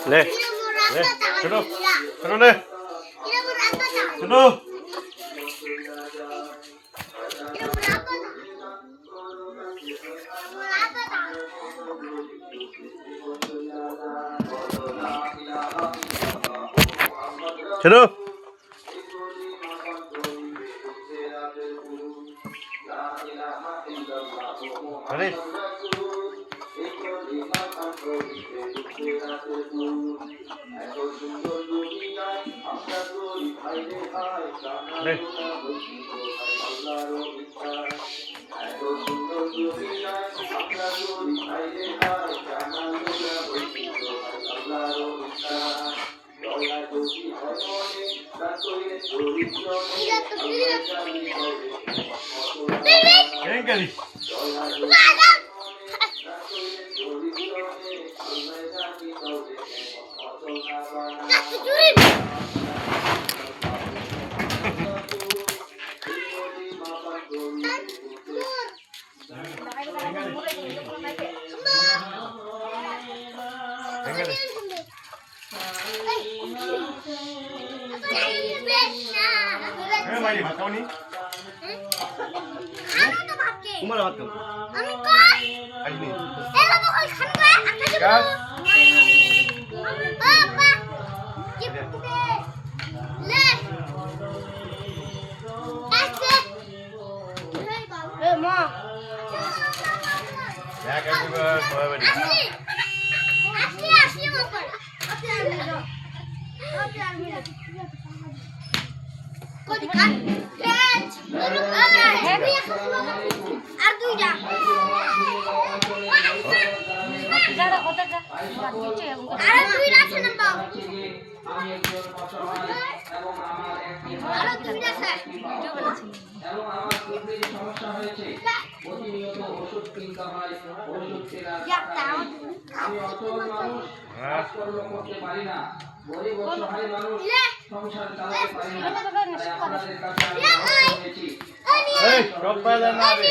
ले ले सुनो सुनो ले सुनो सुनो अरे ले ¿Quién que dice? 많이 가까우니? 하나도 밖에. 엄마랑 갔다. 아니 거. 아니네. 내가 먹을 간 거야? 아까 좀. 아빠. 예쁘게. 네. 아스. 왜 뭐? 야, 가지고 뭐야? 아시 먹을 거야. 어때 안 밀어? 거기 가. আর দুইটা আর দুইটা আছে না বাবা আর দুইটা আছে ভিডিও বানাচ্ছি এবং আমার কিডনি সমস্যা হয়েছে প্রতিনিয়ত ওষুধ কিনতে হয় ওষুধ কেনা আমি অসহায় মানুষ কাজকর্ম করতে পারি না গরিব অসহায় মানুষ সংসার চালাতে পারি না আপনাদের কাছে আমি হয়েছি এই রব্বানা নাবি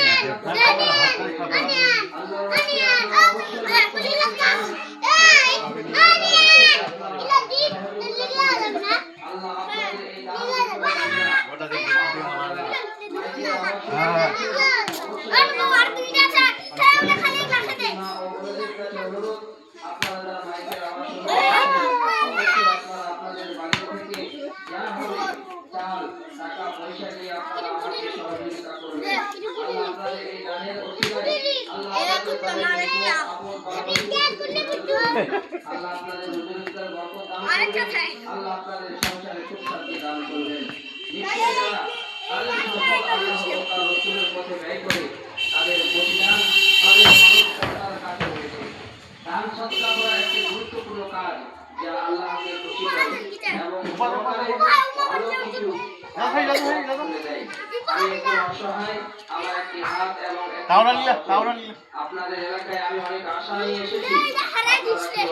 আপনাদের এলাকায় আমি অনেক আশা নিয়ে এসেছি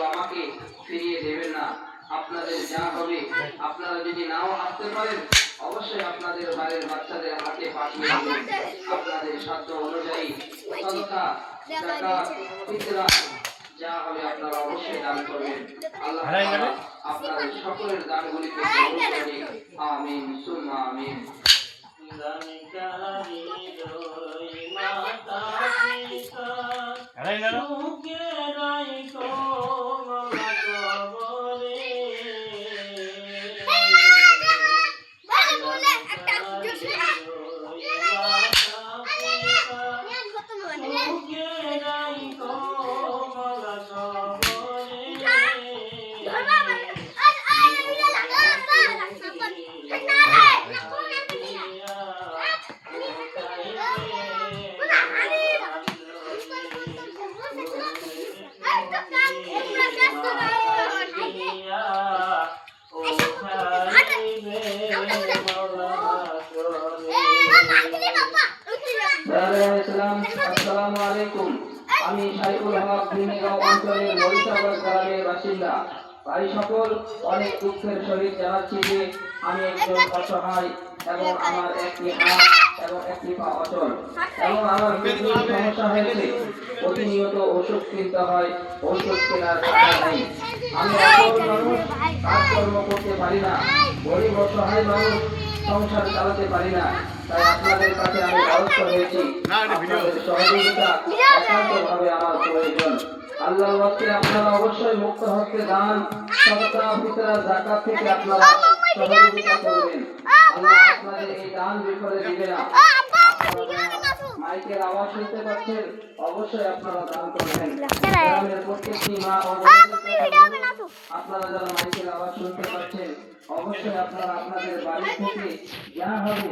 আমাকে ফিরিয়ে দেবেন না আপনাদের যা হবে আপনারা যদি নাও আসতে পারেন অবশ্যই আপনাদের বাড়ির বাচ্চাদের হাতে পাঠিয়ে দিন আপনাদের সাধ্য অনুযায়ী সদকা যাকাত ফিতরা যা হবে আপনারা অবশ্যই দান করবেন আল্লাহ আপনাদের সকলের দানগুলিকে কবুল করুন আমিন সুম্মা আমিন আসসালামু আলাইকুম। আমি সাইফুল হক ভিনেগাঁও অঞ্চলের মরিচাবাদ গ্রামের বাসিন্দা। ভাই সকল, অনেক দুঃখের সহিত জানাচ্ছি যে আমি একজন অসহায় এবং আমার একটি হাত এবং একটি পা অচল এবং আমার কিডনির সমস্যা হয়েছে। প্রতিনিয়ত ওষুধ কিনতে হয়, ওষুধ কেনার টাকা নেই। আমি অসহায় মানুষ, কাজকর্ম করতে পারি না, গরিব অসহায় মানুষ, সংসার চালাতে পারি না। তাই আপনাদের কাছে আমি দ্বারস্থ হয়েছি, আপনাদের সহযোগিতা একান্তভাবে আমার প্রয়োজন। আল্লাহর ওয়াস্তে আপনারা অবশ্যই মুক্ত হস্তে দান, সদকা, ফিতরা, যাকাত থেকে আপনারা সহযোগিতা করবেন। আল্লাহ আপনাদের এই দান বিফলে দিবে না। মাইকের আওয়াজ শুনতে পাচ্ছেন, অবশ্যই আপনারা দান করবেন। গ্রামের প্রত্যেকটি মা ও আপনারা যারা মাইকের আওয়াজ শুনতে পাচ্ছেন, অবশ্যই আপনারা আপনাদের বাড়ি থেকে যা হবে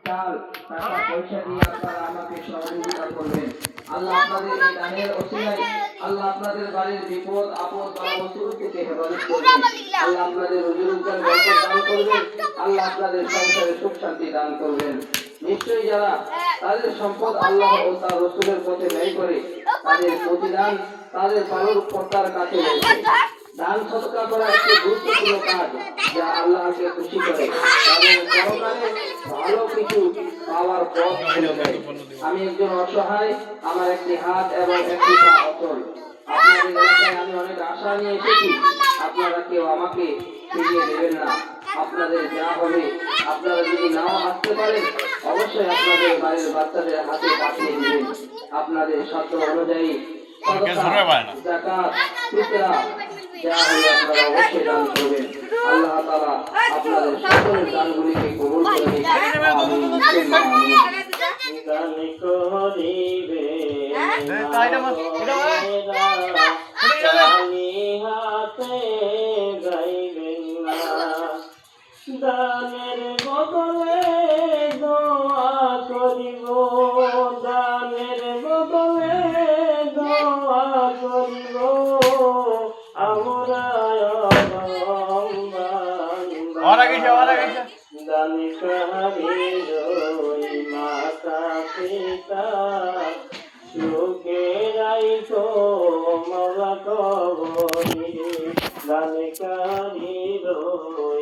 চাল, টাকা, পয়সা দিয়ে আপনারা আমাকে সহযোগিতা করবেন। আল্লাহ আপনাদের এই দানের ওসিলায় আল্লাহ আপনাদের বাড়ির বিপদ আপদ বালা মুসিবত থেকে হেফাজত করবেন। আল্লাহ আপনাদের রুজি রোজগার বরকত দান করবেন। আল্লাহ আপনাদের সংসারে সুখ শান্তি দান করবেন। নিশ্চয়ই যারা তাদের সম্পদ আল্লাহ ও তার রাসূলের পথে ব্যয় করে, তাদের প্রতিদান তাদের পালন কর্তার কাছে রয়েছে। দান সদকা করা একটি গুরুত্বপূর্ণ কাজ, যা আল্লাহকে খুশি করে এবং পরকালে ভালো কিছু পাওয়ার পথ খুলে দেয়। আমি একজন অসহায়, আমার একটি হাত এবং একটি পা অচল। আপনাদের এলাকায় আমি অনেক আশা নিয়ে এসেছি, আপনারা কেউ আমাকে ফিরিয়ে দেবেন না। আপনাদের যা হবে, আপনারা যদি নাও আসতে পারেন, অবশ্যই আপনাদের বাড়ির বাচ্চাদের হাতে পাঠিয়ে দিবেন। আপনাদের সাধ্য অনুযায়ী যাকাত, ফিতরা যা হবে আপনারা অবশ্যই দান করবেন। আল্লাহ তাআলা আপনাদের সকলের দানগুলিকে কবুল করে নিন। দানের বদলে দোয়া করিব, দানের বদলে দোয়া করিব, আমরা দানি কাহারির মাতা পিতা সুখে রাইখো মৌলা কবরি, দানি কাহারির